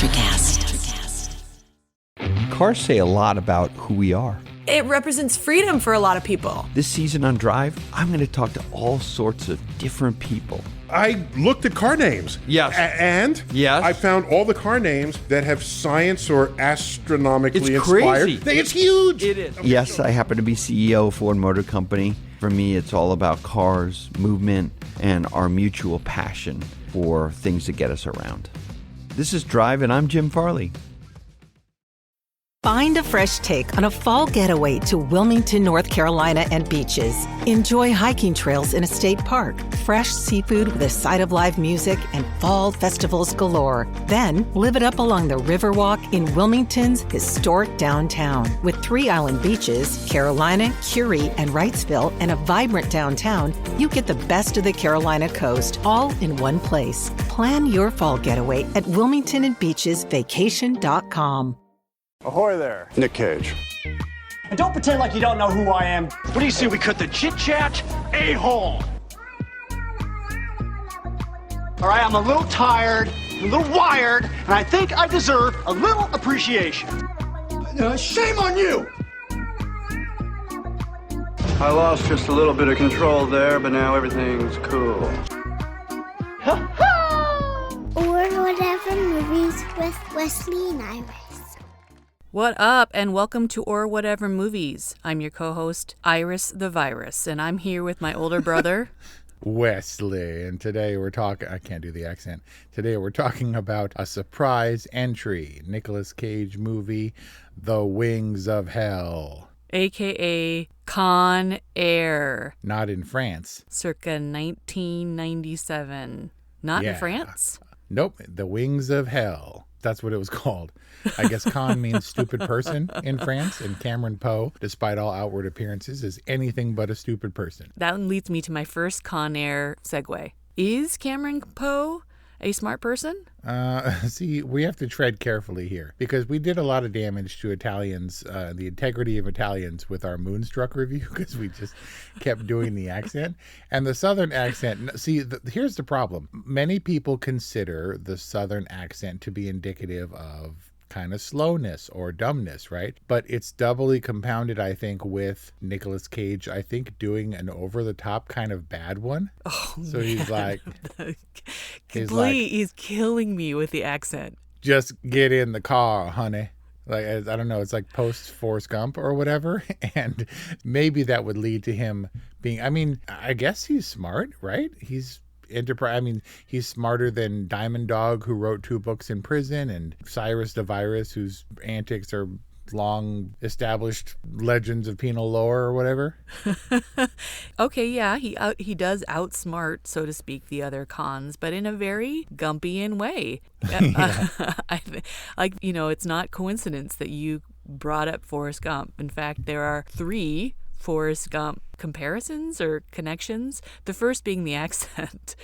Electrocast. Cars say a lot about who we are. It represents freedom for a lot of people. This season on Drive, I'm going to talk to all sorts of different people. I looked at car names. Yes. And yes. I found all the car names that have science or astronomically it's inspired. Crazy. It's huge. It is. Yes, I happen to be CEO of Ford Motor Company. For me, it's all about cars, movement, and our mutual passion for things that get us around. This is Drive, and I'm Jim Farley. Find a fresh take on a fall getaway to Wilmington, North Carolina and beaches. Enjoy hiking trails in a state park, fresh seafood with a side of live music, and fall festivals galore. Then live it up along the Riverwalk in Wilmington's historic downtown. With 3 island beaches, Carolina, Curie, and Wrightsville, and a vibrant downtown, you get the best of the Carolina coast, all in one place. Plan your fall getaway at WilmingtonandBeachesVacation.com. Ahoy there. Nick Cage. And don't pretend like you don't know who I am. What do you say we cut the chit-chat? A-hole. All right, I'm a little tired, a little wired, and I think I deserve a little appreciation. Shame on you! I lost just a little bit of control there, but now everything's cool. Or whatever movies with Wesley and Iris. What up, and welcome to Or Whatever Movies. I'm your co-host, Iris the Virus, and I'm here with my older brother, Wesley. And today we're talking, I can't do the accent. Today we're talking about a surprise entry, NICOLAS Cage movie, The Wings of Hell. a.k.a. Con Air. Not in France. Circa 1997. Not in France? Nope, The Wings of Hell. That's what it was called. I guess con means stupid person in France, and Cameron Poe, despite all outward appearances, is anything but a stupid person. That leads me to my first Con Air segue. Is Cameron Poe a smart person? See, we have to tread carefully here because we did a lot of damage to Italians, the integrity of Italians with our Moonstruck review because we just kept doing the accent. And the Southern accent, see, here's the problem. Many people consider the Southern accent to be indicative of kind of slowness or dumbness, right? But it's doubly compounded, I think, with Nicolas Cage, I think, doing an over-the-top kind of bad one. Oh, so man. he's like... he's killing me with the accent. Just get in the car, honey. Like, I don't know, it's like post Forrest Gump or whatever. And maybe that would lead to him being, I mean, I guess he's smart, right? He's he's smarter than Diamond Dog, who wrote 2 books in prison, and Cyrus the Virus, whose antics are long established legends of penal lore or whatever. Okay, yeah, he does outsmart, so to speak, the other cons, but in a very Gumpian way. It's not coincidence that you brought up Forrest Gump. In fact, there are 3 Forrest Gump comparisons or connections. The first being the accent,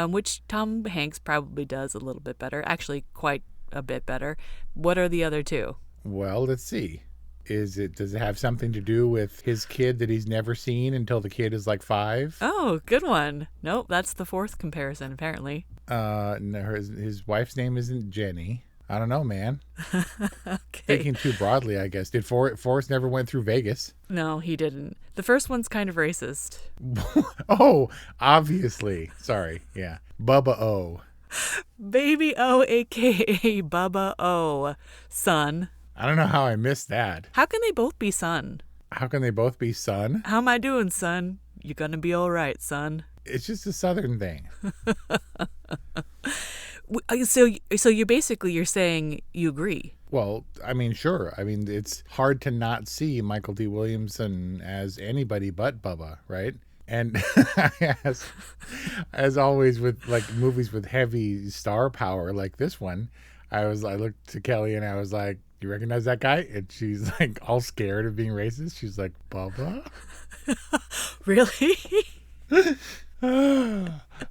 which Tom Hanks probably does a little bit better, actually quite a bit better. What are the other 2? Well, let's see. Does it have something to do with his kid that he's never seen until the kid is like 5? Oh, good one. Nope, that's the 4th comparison, apparently. No, his wife's name isn't Jenny. I don't know, man. Okay. Thinking too broadly, I guess. Did Forrest never went through Vegas? No, he didn't. The first one's kind of racist. Oh, obviously. Sorry. Yeah. Bubba O. Baby O, a.k.a. Bubba O. Son. I don't know how I missed that. How can they both be son? How can they both be son? How am I doing, son? You're gonna be all right, son. It's just a Southern thing. So you're saying you agree? Well, I mean, sure. I mean, it's hard to not see Michael D. Williamson as anybody but Bubba, right? And as always with like movies with heavy star power like this one, I looked to Kelly and I was like, "You recognize that guy?" And she's like all scared of being racist. She's like, "Bubba?" Really?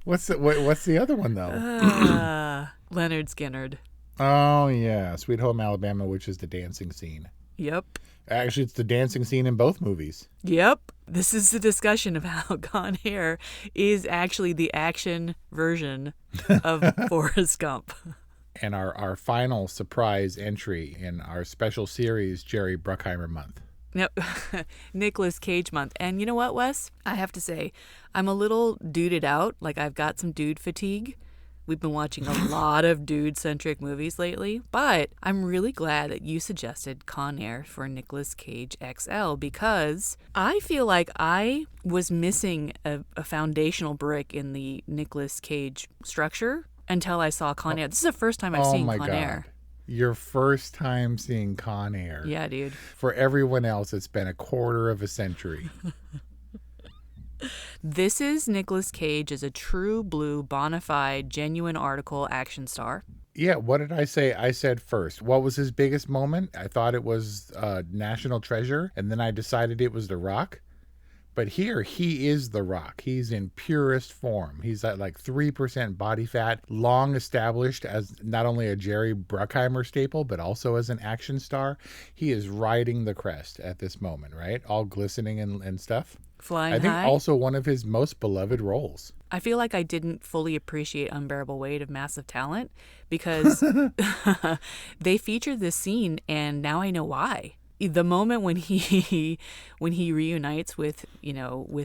What's the other one though? Leonard Skinner. Oh yeah, Sweet Home Alabama, which is the dancing scene. Yep. Actually, it's the dancing scene in both movies. Yep. This is the discussion of how Con Air is actually the action version of Forrest Gump. And our final surprise entry in our special series, Jerry Bruckheimer Month. No, Nicolas Cage month. And you know what, Wes? I have to say, I'm a little duded out. Like, I've got some dude fatigue. We've been watching a lot of dude-centric movies lately, but I'm really glad that you suggested Con Air for Nicolas Cage XL, because I feel like I was missing a foundational brick in the Nicolas Cage structure until I saw Con Air. This is the first time I've seen Con Air. Your first time seeing Con Air. Yeah, dude. For everyone else, it's been a quarter of a century. This is Nicolas Cage as a true blue, bona fide, genuine article action star. Yeah, what did I say? I said first. What was his biggest moment? I thought it was National Treasure, and then I decided it was The Rock. But here, he is The Rock. He's in purest form. He's at like 3% body fat, long established as not only a Jerry Bruckheimer staple, but also as an action star. He is riding the crest at this moment, right? All glistening and stuff. Flying I think high. Also one of his most beloved roles. I feel like I didn't fully appreciate Unbearable Weight of Massive Talent because they featured this scene, and now I know why. The moment when he reunites with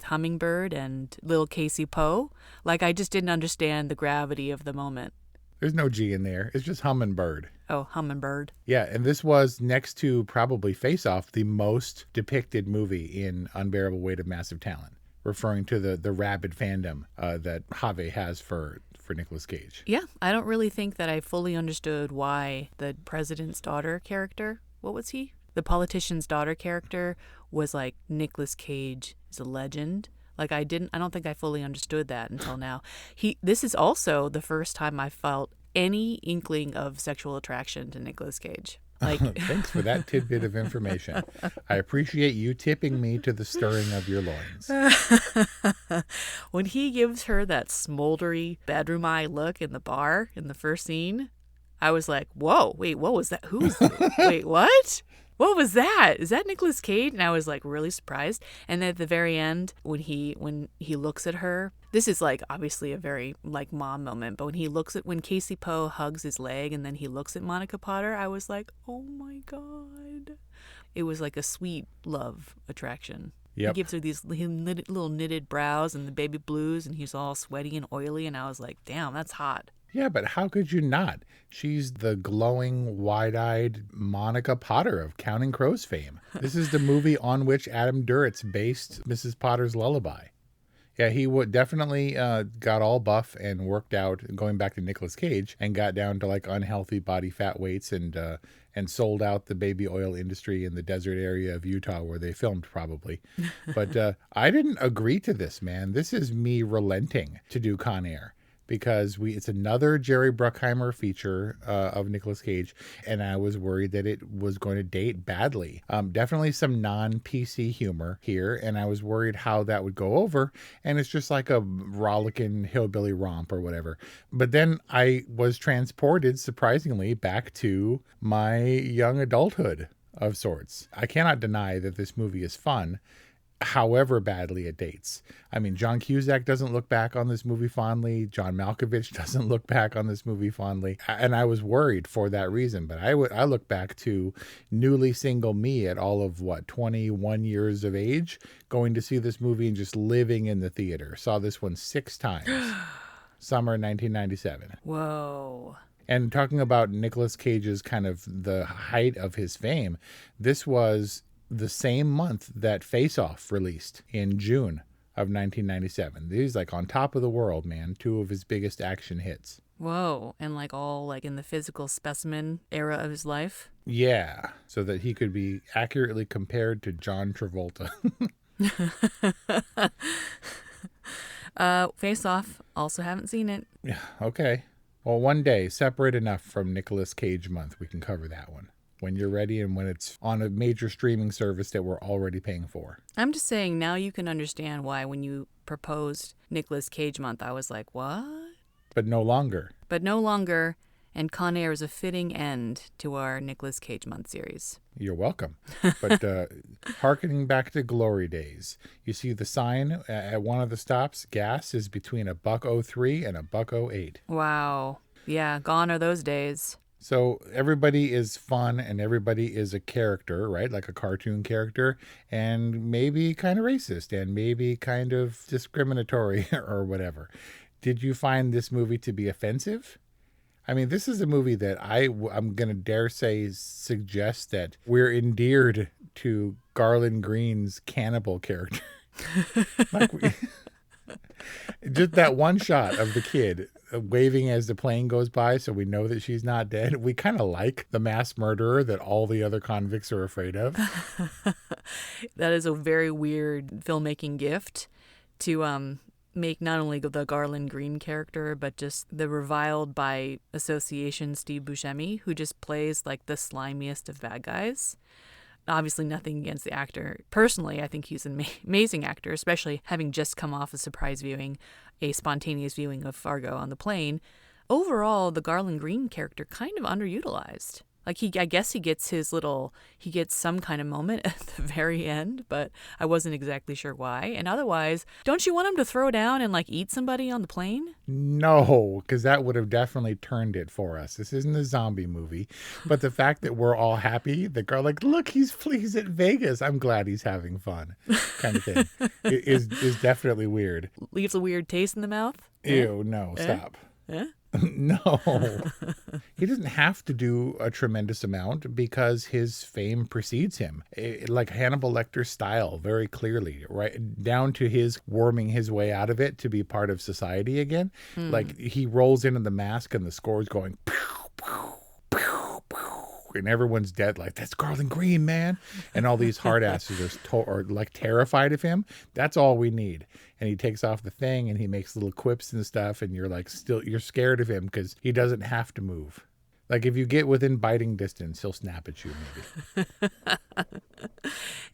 Hummingbird and little Casey Poe, like, I just didn't understand the gravity of the moment. There's no G in there. It's just Hummingbird. Oh, Hummingbird. Yeah, and this was, next to probably Face Off, the most depicted movie in Unbearable Weight of Massive Talent, referring to the rabid fandom that Have has for Nicolas Cage. Yeah, I don't really think that I fully understood why the president's daughter character, what was he? The politician's daughter character was like, Nicolas Cage is a legend. Like, I don't think I fully understood that until now. This is also the first time I felt any inkling of sexual attraction to Nicolas Cage. Like, thanks for that tidbit of information. I appreciate you tipping me to the stirring of your loins. When he gives her that smoldery bedroom eye look in the bar in the first scene, I was like, whoa, wait, what was that? Wait, what? What was that? Is that Nicolas Cage? And I was like really surprised. And then at the very end, when he looks at her, this is like obviously a very like mom moment, but when Casey Poe hugs his leg and then he looks at Monica Potter, I was like, oh my God. It was like a sweet love attraction. Yep. He gives her these little knitted brows and the baby blues, and he's all sweaty and oily, and I was like, damn, that's hot. Yeah, but how could you not? She's the glowing, wide-eyed Monica Potter of Counting Crows fame. This is the movie on which Adam Duritz based Mrs. Potter's Lullaby. Yeah, he definitely got all buff and worked out, going back to Nicolas Cage, and got down to like unhealthy body fat weights and sold out the baby oil industry in the desert area of Utah where they filmed probably. But I didn't agree to this, man. This is me relenting to do Con Air. Because it's another Jerry Bruckheimer feature of Nicolas Cage, and I was worried that it was going to date badly. Definitely some non-PC humor here, and I was worried how that would go over, and it's just like a rollicking hillbilly romp or whatever. But then I was transported, surprisingly, back to my young adulthood of sorts. I cannot deny that this movie is fun, however badly it dates. I mean, John Cusack doesn't look back on this movie fondly. John Malkovich doesn't look back on this movie fondly. And I was worried for that reason. But I look back to newly single me at all of, 21 years of age, going to see this movie and just living in the theater. Saw this one 6 times. Summer 1997. Whoa. And talking about Nicolas Cage's kind of the height of his fame, this was the same month that Face Off released in June of 1997. These like on top of the world, man. 2 of his biggest action hits. Whoa. And like all like in the physical specimen era of his life. Yeah. So that he could be accurately compared to John Travolta. Face Off. Also haven't seen it. Yeah. Okay. Well, one day, separate enough from Nicolas Cage Month, we can cover that one. When you're ready and when it's on a major streaming service that we're already paying for. I'm just saying now you can understand why when you proposed Nicolas Cage Month, I was like, what? But no longer. And Con Air is a fitting end to our Nicolas Cage Month series. You're welcome. But hearkening back to glory days, you see the sign at one of the stops, gas is between $1.03 and $1.08. Wow. Yeah, gone are those days. So everybody is fun and everybody is a character, right? Like a cartoon character, and maybe kind of racist and maybe kind of discriminatory or whatever. Did you find this movie to be offensive? I mean, this is a movie that I'm going to dare say suggests that we're endeared to Garland Green's cannibal character. Just that one shot of the kid waving as the plane goes by so we know that she's not dead. We kind of like the mass murderer that all the other convicts are afraid of. That is a very weird filmmaking gift to make not only the Garland Green character, but just the reviled by association Steve Buscemi, who just plays like the slimiest of bad guys. Obviously nothing against the actor. Personally, I think he's an amazing actor, especially having just come off a surprise viewing, a spontaneous viewing of Fargo on the plane. Overall, the Garland Green character kind of underutilized. Like I guess he gets some kind of moment at the very end, but I wasn't exactly sure why. And otherwise, don't you want him to throw down and like eat somebody on the plane? No, because that would have definitely turned it for us. This isn't a zombie movie, but the fact that we're all happy, the girl like, look, he's at Vegas. I'm glad he's having fun, kind of thing, is definitely weird. Leaves a weird taste in the mouth. Ew, no, stop. No, he doesn't have to do a tremendous amount because his fame precedes him, like Hannibal Lecter style, very clearly, right down to his worming his way out of it to be part of society again. Like he rolls into the mask and the score's going pew, pew, pew, pew, and everyone's dead. Like, that's Garland Green, man. And all these hard asses are like terrified of him. That's all we need. And he takes off the thing and he makes little quips and stuff. And you're like, you're scared of him because he doesn't have to move. Like if you get within biting distance, he'll snap at you maybe.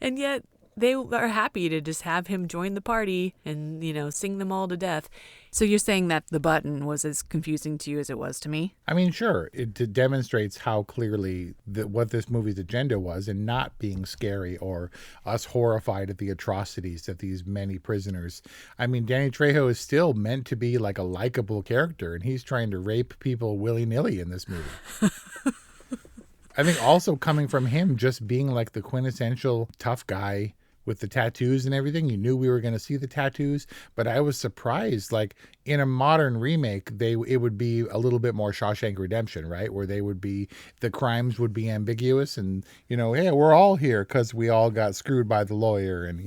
And yet they are happy to just have him join the party and, sing them all to death. So you're saying that the button was as confusing to you as it was to me? I mean, sure. It demonstrates how clearly what this movie's agenda was, and not being scary or us horrified at the atrocities of these many prisoners. I mean, Danny Trejo is still meant to be like a likable character, and he's trying to rape people willy-nilly in this movie. I think also coming from him just being like the quintessential tough guy with the tattoos and everything. You knew we were going to see the tattoos, but I was surprised. Like in a modern remake, it would be a little bit more Shawshank Redemption, right? Where the crimes would be ambiguous and, hey, we're all here because we all got screwed by the lawyer and,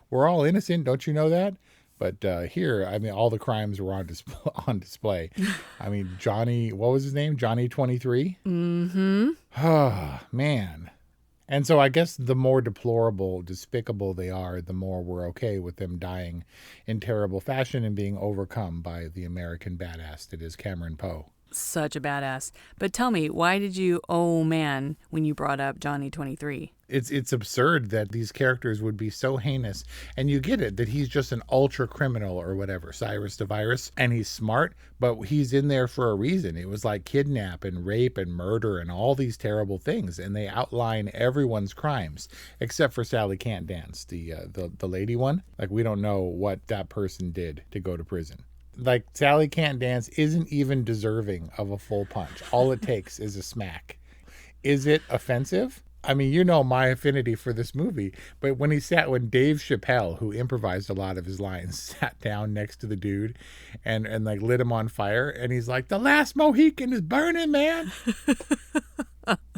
we're all innocent. Don't you know that? But here, I mean, all the crimes were on display. I mean, Johnny, what was his name? Johnny 23? Mm-hmm. Oh, man. And so I guess the more deplorable, despicable they are, the more we're okay with them dying in terrible fashion and being overcome by the American badass that is Cameron Poe. Such a badass. But tell me, why did you, oh man, when you brought up Johnny 23? It's absurd that these characters would be so heinous. And you get it, that he's just an ultra criminal or whatever, Cyrus the Virus, and he's smart, but he's in there for a reason. It was like kidnap and rape and murder and all these terrible things. And they outline everyone's crimes, except for Sally Can't Dance, the lady one. Like, we don't know what that person did to go to prison. Like, Sally Can't Dance isn't even deserving of a full punch. All it takes is a smack. Is it offensive? I mean, my affinity for this movie, but when Dave Chappelle, who improvised a lot of his lines, sat down next to the dude and like lit him on fire, and he's like, the last Mohican is burning, man.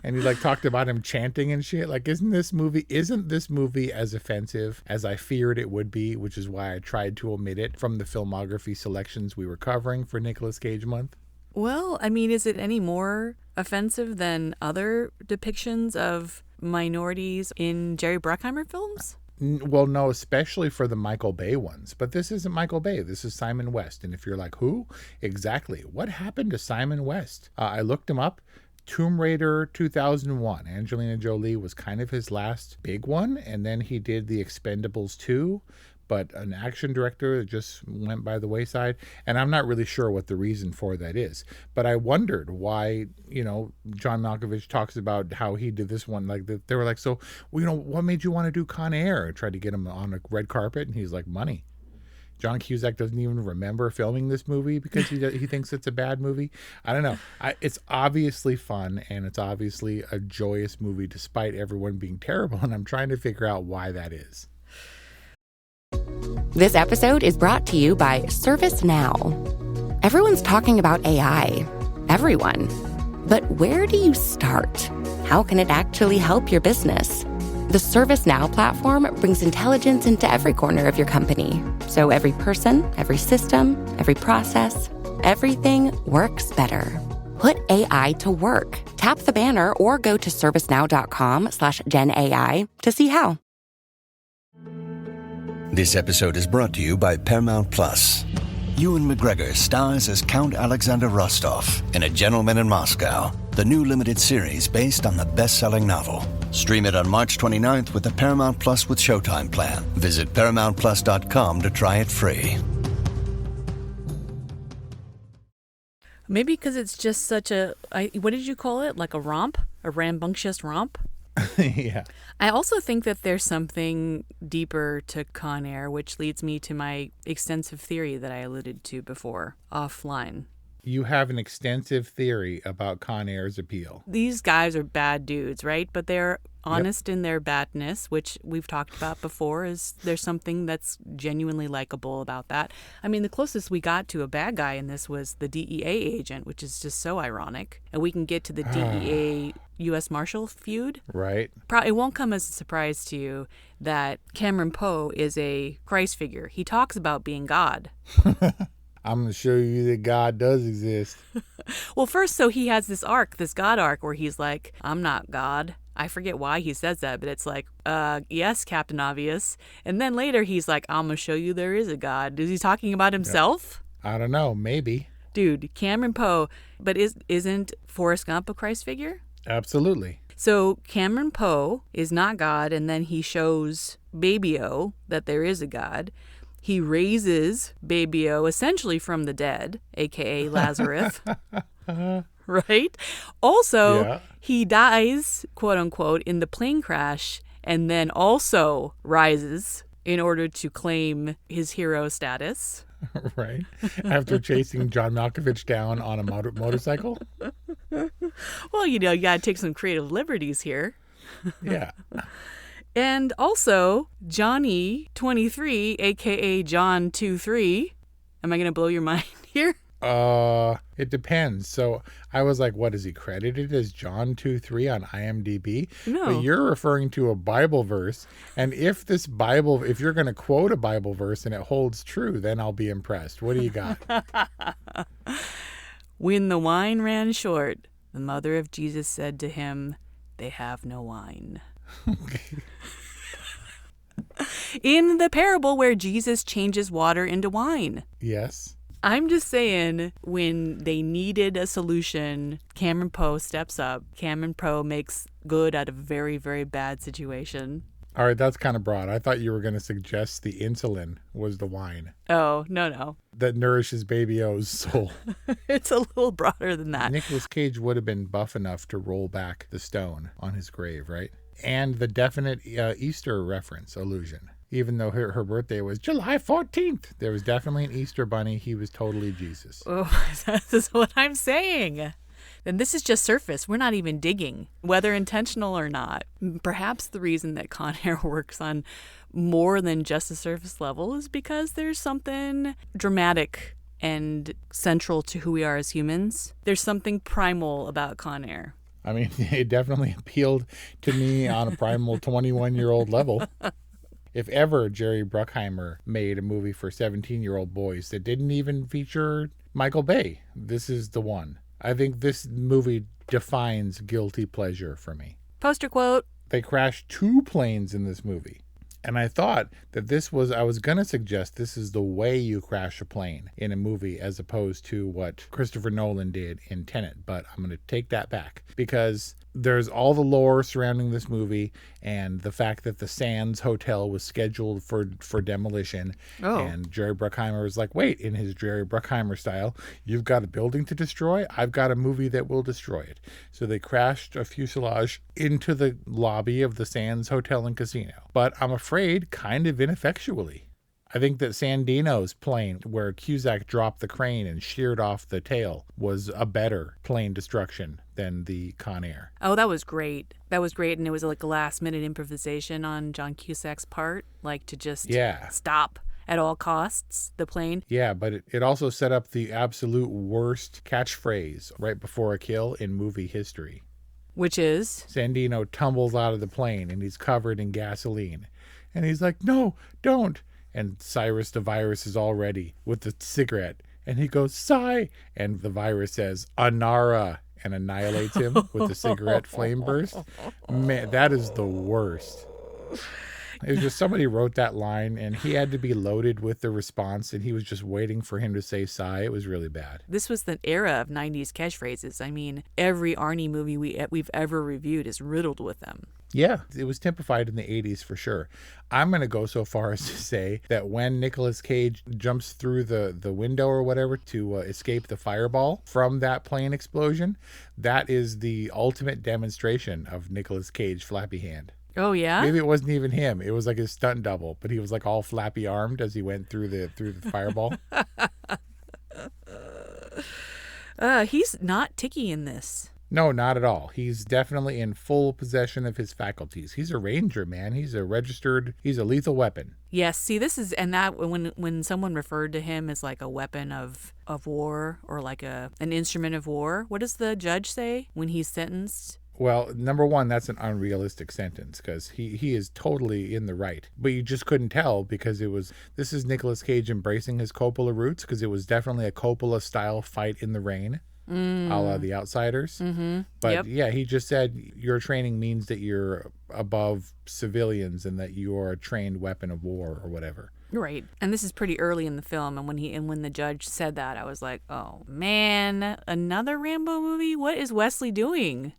And he like talked about him chanting and shit. Like, isn't this movie as offensive as I feared it would be, which is why I tried to omit it from the filmography selections we were covering for Nicolas Cage Month? Well, I mean, is it any more offensive than other depictions of minorities in Jerry Bruckheimer films? Well, no, especially for the Michael Bay ones. But this isn't Michael Bay. This is Simon West. And if you're like, who? Exactly. What happened to Simon West? I looked him up. Tomb Raider 2001. Angelina Jolie was kind of his last big one. And then he did The Expendables 2. But an action director just went by the wayside. And I'm not really sure what the reason for that is. But I wondered why, John Malkovich talks about how he did this one. Like, they were like, so, what made you want to do Con Air? I tried to get him on a red carpet. And he's like, money. John Cusack doesn't even remember filming this movie because he thinks it's a bad movie. I don't know. It's obviously fun, and it's obviously a joyous movie despite everyone being terrible, and I'm trying to figure out why that is. This episode is brought to you by ServiceNow. Everyone's talking about AI. Everyone. But where do you start? How can it actually help your business? The ServiceNow platform brings intelligence into every corner of your company. So every person, every system, every process, everything works better. Put AI to work. Tap the banner or go to servicenow.com/GenAI to see how. This episode is brought to you by Paramount Plus. Ewan McGregor stars as Count Alexander Rostov in A Gentleman in Moscow, the new limited series based on the best-selling novel. Stream it on March 29th with the Paramount Plus with Showtime plan. Visit ParamountPlus.com to try it free. Maybe because it's just such a, what did you call it? Like a romp? A rambunctious romp? Yeah. I also think that there's something deeper to Con Air, which leads me to my extensive theory that I alluded to before, offline. You have an extensive theory about Con Air's appeal. These guys are bad dudes, right? But they're honest in their badness, which we've talked about before. Is there's something that's genuinely likable about that. I mean, the closest we got to a bad guy in this was the DEA agent, which is just so ironic. And we can get to the DEA U.S. Marshal feud. Right. It won't come as a surprise to you that Cameron Poe is a Christ figure. He talks about being God. I'm going to show you that God does exist. Well, first, so he has this arc, this God arc, where he's like, I'm not God. I forget why he says that, but it's like, yes, Captain Obvious. And then later he's like, I'm going to show you there is a God. Is he talking about himself? I don't know. Maybe. Dude, Cameron Poe. But isn't Forrest Gump a Christ figure? Absolutely. So Cameron Poe is not God, and then he shows Baby-O that there is a God. He raises Baby-O essentially from the dead, a.k.a. Lazarus. Right? Also, he dies, quote unquote, in the plane crash and then also rises in order to claim his hero status. Right. After chasing John Malkovich down on a motorcycle. Well, you got to take some creative liberties here. Yeah. And also, Johnny 23, a.k.a. John 23. Am I going to blow your mind here? It depends. So I was like, what is he credited as? John 23 on IMDb? No. But you're referring to a Bible verse. And if you're going to quote a Bible verse and it holds true, then I'll be impressed. What do you got? When the wine ran short, the mother of Jesus said to him, they have no wine. In the parable where Jesus changes water into wine. Yes. I'm just saying, when they needed a solution, Cameron Poe steps up. Cameron Poe makes good out of a very, very bad situation. All right, that's kind of broad. I thought you were going to suggest the insulin was the wine. Oh, no. That nourishes Baby-O's soul. It's a little broader than that. Nicolas Cage would have been buff enough to roll back the stone on his grave, right? And the definite Easter reference allusion. Even though her birthday was July 14th, there was definitely an Easter bunny. He was totally Jesus. Oh, this is what I'm saying. Then this is just surface. We're not even digging, whether intentional or not. Perhaps the reason that Con Air works on more than just a surface level is because there's something dramatic and central to who we are as humans. There's something primal about Con Air. I mean, it definitely appealed to me on a primal 21-year-old level. If ever Jerry Bruckheimer made a movie for 17-year-old boys that didn't even feature Michael Bay, this is the one. I think this movie defines guilty pleasure for me. Poster quote. They crashed 2 planes in this movie. And I thought that I was going to suggest this is the way you crash a plane in a movie as opposed to what Christopher Nolan did in Tenet. But I'm going to take that back because there's all the lore surrounding this movie and the fact that the Sands Hotel was scheduled for demolition. Oh. And Jerry Bruckheimer was like, wait, in his Jerry Bruckheimer style, you've got a building to destroy? I've got a movie that will destroy it. So they crashed a fuselage into the lobby of the Sands Hotel and Casino. But I'm afraid kind of ineffectually. I think that Sandino's plane, where Cusack dropped the crane and sheared off the tail, was a better plane destruction than the Con Air. Oh, that was great. That was great, and it was like a last-minute improvisation on John Cusack's part, like to just stop at all costs the plane. Yeah, but it also set up the absolute worst catchphrase right before a kill in movie history. Which is? Sandino tumbles out of the plane, and he's covered in gasoline. And he's like, no, don't. And Cyrus the Virus is all ready with the cigarette. And he goes, sigh. And the virus says, Anara, and annihilates him with the cigarette flame burst. Man, that is the worst. It was just somebody wrote that line, and he had to be loaded with the response, and he was just waiting for him to say sigh. It was really bad. This was the era of 90s catchphrases. I mean, every Arnie movie we've ever reviewed is riddled with them. Yeah, it was typified in the 80s for sure. I'm going to go so far as to say that when Nicolas Cage jumps through the window or whatever to escape the fireball from that plane explosion, that is the ultimate demonstration of Nicolas Cage flappy hand. Oh, yeah? Maybe it wasn't even him. It was like his stunt double, but he was like all flappy armed as he went through the fireball. He's not ticky in this. No, not at all. He's definitely in full possession of his faculties. He's a ranger, man. He's a lethal weapon. Yes, see, this is, and that when someone referred to him as like a weapon of war or like an instrument of war, what does the judge say when he's sentenced? Well, number one, that's an unrealistic sentence because he is totally in the right. But you just couldn't tell because this is Nicolas Cage embracing his Coppola roots because it was definitely a Coppola-style fight in the rain, a la The Outsiders. Mm-hmm. But yeah, he just said your training means that you're above civilians and that you are a trained weapon of war or whatever. Right. And this is pretty early in the film, and when the judge said that, I was like, oh man, another Rambo movie? What is Wesley doing?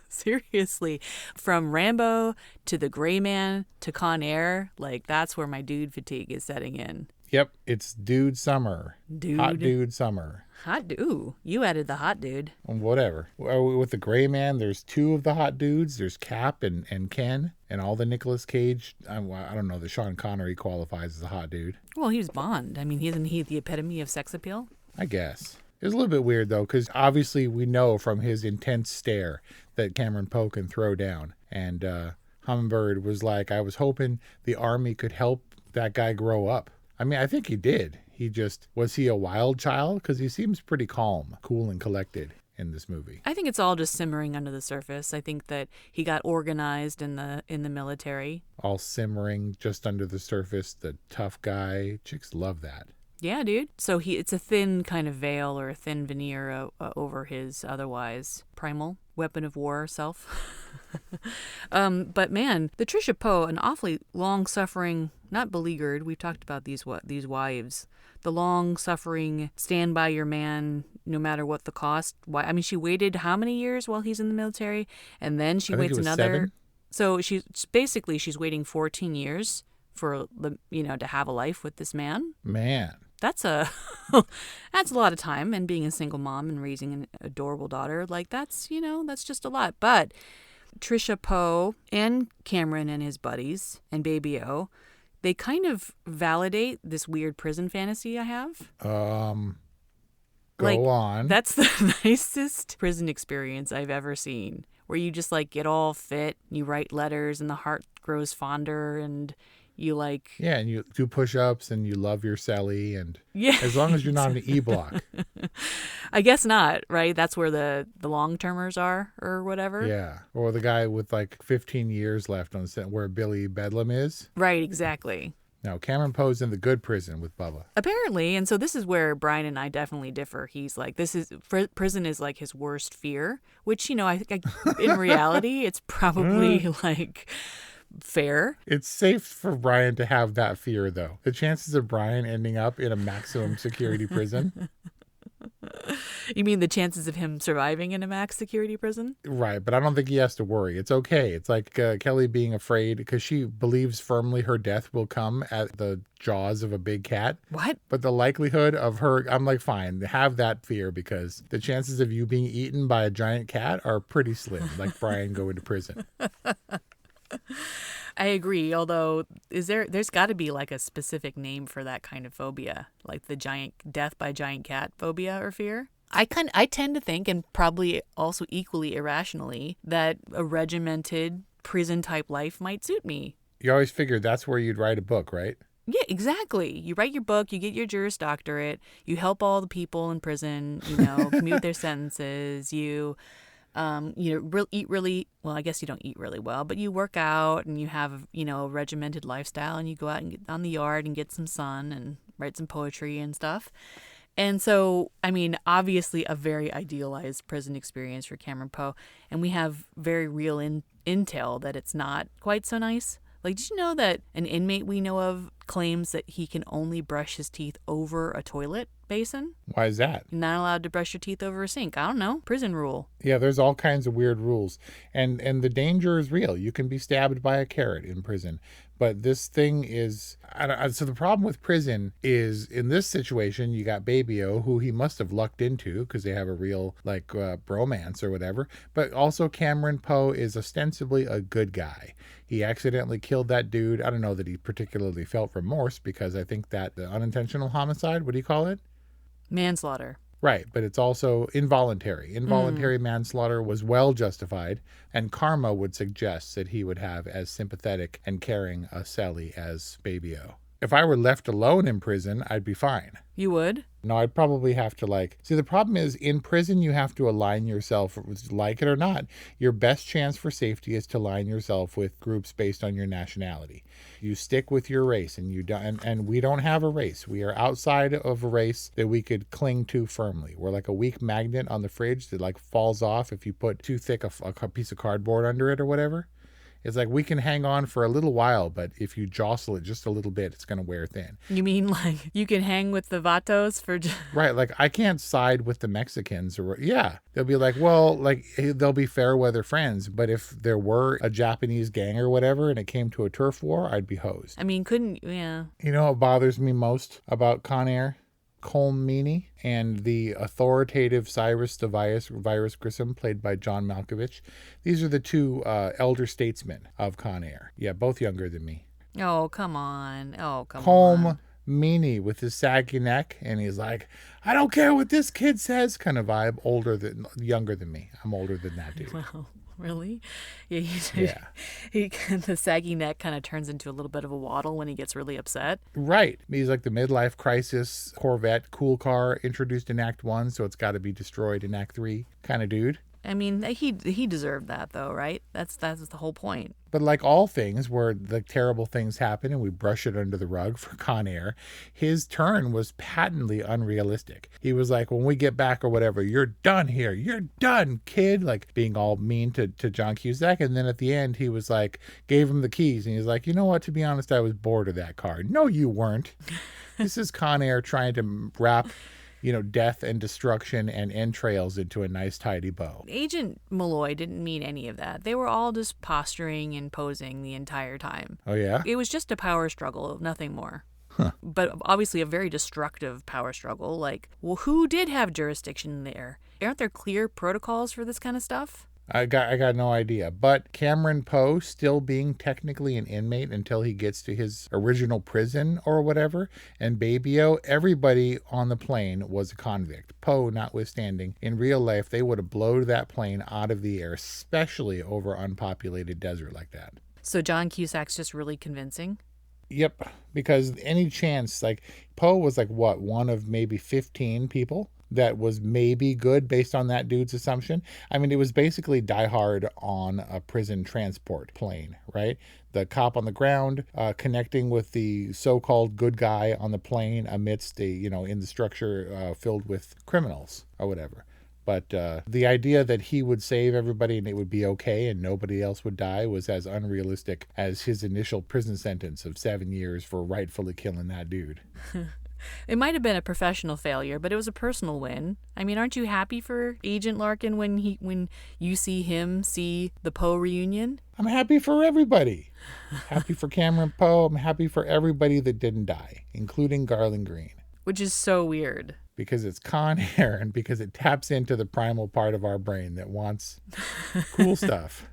Seriously. From Rambo to The Gray Man to Con Air, like that's where my dude fatigue is setting in. Yep, it's dude summer. Hot dude summer. Hot dude. Ooh, you added the hot dude. Whatever. With the Gray Man, there's two of the hot dudes. There's Cap and Ken and all the Nicolas Cage. I don't know. The Sean Connery qualifies as a hot dude. Well, he was Bond. I mean, isn't he the epitome of sex appeal? I guess. It was a little bit weird, though, because obviously we know from his intense stare that Cameron Poe can throw down. And Hummingbird was like, I was hoping the Army could help that guy grow up. I mean, I think he did. Was he a wild child? Because he seems pretty calm, cool, and collected in this movie. I think it's all just simmering under the surface. I think that he got organized in the military. All simmering just under the surface, the tough guy. Chicks love that. Yeah, dude. So it's a thin kind of veil or a thin veneer over his otherwise primal weapon of war self. But man, the Trisha Poe, an awfully long-suffering, not beleaguered, we've talked about these wives, the long-suffering, stand by your man no matter what the cost. Why? I mean, she waited how many years while he's in the military? And then she waits another. 7. So she's waiting 14 years for to have a life with this man. Man. That's a lot of time, and being a single mom and raising an adorable daughter, like that's just a lot. But Trisha Poe and Cameron and his buddies and Baby O, they kind of validate this weird prison fantasy I have. Go on. That's the nicest prison experience I've ever seen, where you just like get all fit, you write letters, and the heart grows fonder, and you like... Yeah, and you do push-ups, and you love your celly, and as long as you're not an E-block. I guess not, right? That's where the long-termers are, or whatever. Yeah, or the guy with like 15 years left on set where Billy Bedlam is. Right, exactly. No, Cameron Poe's in the good prison with Bubba. Apparently, and so this is where Brian and I definitely differ. He's like, prison is like his worst fear, which, I think in reality, it's probably like... fair. It's safe for Brian to have that fear, though. The chances of Brian ending up in a maximum security prison. You mean the chances of him surviving in a max security prison? Right, but I don't think he has to worry. It's okay. It's like Kelly being afraid because she believes firmly her death will come at the jaws of a big cat. What? But the likelihood of her, I'm like, fine, have that fear because the chances of you being eaten by a giant cat are pretty slim, like Brian going to prison. I agree, although there's got to be like a specific name for that kind of phobia, like the giant death by giant cat phobia or fear. I tend to think, and probably also equally irrationally, that a regimented prison type life might suit me. You always figured that's where you'd write a book, right? Yeah, exactly. You write your book, you get your Juris Doctorate, you help all the people in prison, commute their sentences, you eat really well. I guess you don't eat really well, but you work out and you have, a regimented lifestyle, and you go out and get on the yard and get some sun and write some poetry and stuff. And so, obviously a very idealized prison experience for Cameron Poe, and we have very real intel that it's not quite so nice. Like, did you know that an inmate we know of claims that he can only brush his teeth over a toilet basin? Why is that? You're not allowed to brush your teeth over a sink. I don't know. Prison rule. Yeah, there's all kinds of weird rules. And the danger is real. You can be stabbed by a carrot in prison. But this thing is... So the problem with prison is, in this situation, you got Baby O, who he must have lucked into because they have a real, bromance or whatever. But also Cameron Poe is ostensibly a good guy. He accidentally killed that dude. I don't know that he particularly felt remorse, because I think that the unintentional homicide, what do you call it? Manslaughter. Right, but it's also involuntary. Involuntary manslaughter was well justified, and karma would suggest that he would have as sympathetic and caring a cellie as Baby O. If I were left alone in prison, I'd be fine. You would? No, I'd probably have to see, the problem is in prison you have to align yourself, like it or not. Your best chance for safety is to align yourself with groups based on your nationality. You stick with your race, and we don't have a race. We are outside of a race that we could cling to firmly. We're like a weak magnet on the fridge that falls off if you put too thick a piece of cardboard under it or whatever. It's like we can hang on for a little while, but if you jostle it just a little bit, it's going to wear thin. You mean you can hang with the Vatos for... Right, I can't side with the Mexicans. They'll be they'll be fair weather friends, but if there were a Japanese gang or whatever and it came to a turf war, I'd be hosed. Yeah. You know what bothers me most about Con Air? Colm Meaney and the authoritative Cyrus the Virus Grissom, played by John Malkovich. These are the two elder statesmen of Con Air. Yeah, both younger than me. Oh, come on. Colm Meaney with his saggy neck, and he's like, I don't care what this kid says kind of vibe, younger than me. I'm older than that dude. Wow. Really? Yeah. The saggy neck kind of turns into a little bit of a waddle when he gets really upset. Right. He's like the midlife crisis Corvette cool car introduced in Act 1, so it's got to be destroyed in Act 3 kind of dude. He deserved that, though, right? That's the whole point. But like all things where the terrible things happen and we brush it under the rug for Con Air, his turn was patently unrealistic. He was like, when we get back or whatever, you're done here. You're done, kid. Being all mean to John Cusack. And then at the end, he was gave him the keys. And he's like, you know what? To be honest, I was bored of that car. No, you weren't. This is Con Air trying to wrap... death and destruction and entrails into a nice, tidy bow. Agent Malloy didn't mean any of that. They were all just posturing and posing the entire time. Oh, yeah? It was just a power struggle, nothing more. Huh. But obviously a very destructive power struggle. Who did have jurisdiction there? Aren't there clear protocols for this kind of stuff? I got no idea. But Cameron Poe still being technically an inmate until he gets to his original prison or whatever, and Baby O, everybody on the plane was a convict. Poe notwithstanding, in real life they would have blown that plane out of the air, especially over unpopulated desert like that. So John Cusack's just really convincing? Yep, because any chance, Poe was one of maybe 15 people that was maybe good based on that dude's assumption. It was basically Die Hard on a prison transport plane, right? The cop on the ground connecting with the so-called good guy on the plane amidst in the structure filled with criminals or whatever. But the idea that he would save everybody and it would be okay and nobody else would die was as unrealistic as his initial prison sentence of 7 years for rightfully killing that dude. It might have been a professional failure, but it was a personal win. Aren't you happy for Agent Larkin when you see him see the Poe reunion? I'm happy for everybody. Happy for Cameron Poe. I'm happy for everybody that didn't die, including Garland Green. Which is so weird. Because it's Con Air and because it taps into the primal part of our brain that wants cool stuff.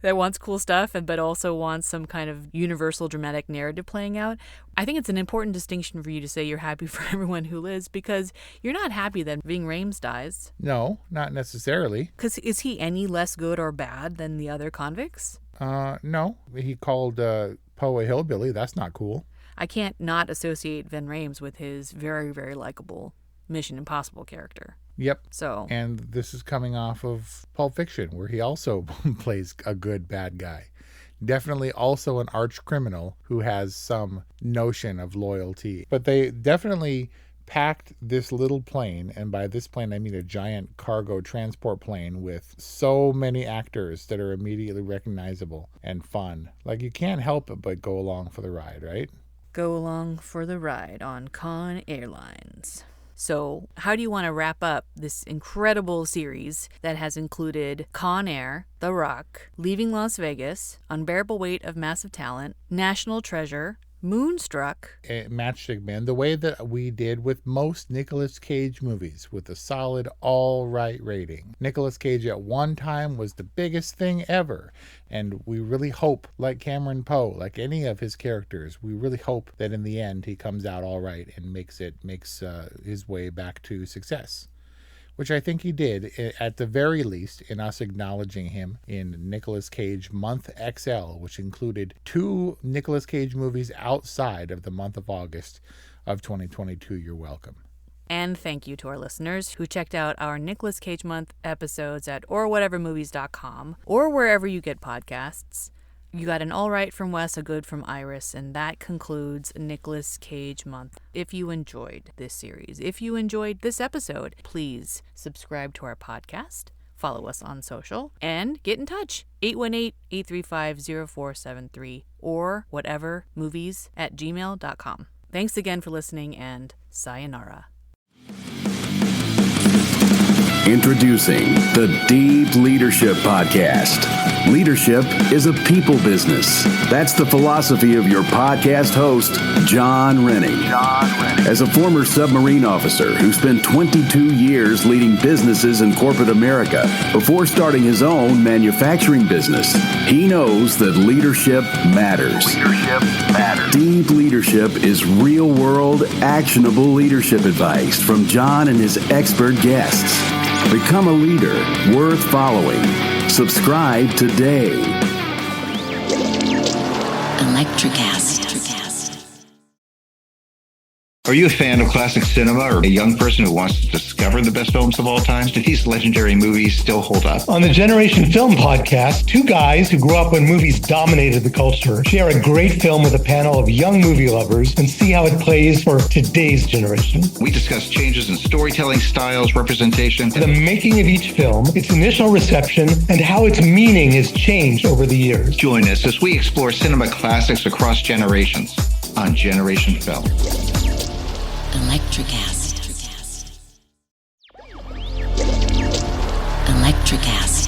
that wants cool stuff, but also wants some kind of universal dramatic narrative playing out. I think it's an important distinction for you to say you're happy for everyone who lives, because you're not happy that Ving Rhames dies. No, not necessarily. Because is he any less good or bad than the other convicts? No. He called Poe a hillbilly. That's not cool. I can't not associate Ving Rhames with his very, very likable Mission Impossible character. Yep. So. And this is coming off of Pulp Fiction, where he also plays a good bad guy. Definitely also an arch criminal who has some notion of loyalty. But they definitely packed this little plane, and by this plane I mean a giant cargo transport plane with so many actors that are immediately recognizable and fun. Like, you can't help it but go along for the ride, right? Go along for the ride on Con Airlines. So how do you want to wrap up this incredible series that has included Con Air, The Rock, Leaving Las Vegas, Unbearable Weight of Massive Talent, National Treasure, Moonstruck, Matchstick Men, the way that we did with most Nicolas Cage movies, with a solid all right rating. Nicolas Cage at one time was the biggest thing ever, and we really hope, like Cameron Poe, like any of his characters, we really hope that in the end he comes out all right and makes his way back to success. Which I think he did, at the very least, in us acknowledging him in Nicolas Cage Month XL, which included 2 Nicolas Cage movies outside of the month of August of 2022. You're welcome. And thank you to our listeners who checked out our Nicolas Cage Month episodes at orwhatevermovies.com or wherever you get podcasts. You got an all right from Wes, a good from Iris, and that concludes Nicolas Cage Month. If you enjoyed this series, if you enjoyed this episode, please subscribe to our podcast, follow us on social, and get in touch. 818-835-0473 or whatevermovies@gmail.com. Thanks again for listening, and sayonara. Introducing the Deep Leadership Podcast. Leadership is a people business. That's the philosophy of your podcast host, John Rennie. As a former submarine officer who spent 22 years leading businesses in corporate America before starting his own manufacturing business, he knows that leadership matters. Deep Leadership is real-world, actionable leadership advice from John and his expert guests. Become a leader worth following. Subscribe today. Electricast. Are you a fan of classic cinema or a young person who wants to discover the best films of all time? Do these legendary movies still hold up? On the Generation Film podcast, 2 guys who grew up when movies dominated the culture share a great film with a panel of young movie lovers and see how it plays for today's generation. We discuss changes in storytelling styles, representation, the making of each film, its initial reception, and how its meaning has changed over the years. Join us as we explore cinema classics across generations on Generation Film. Electricast. Electricast.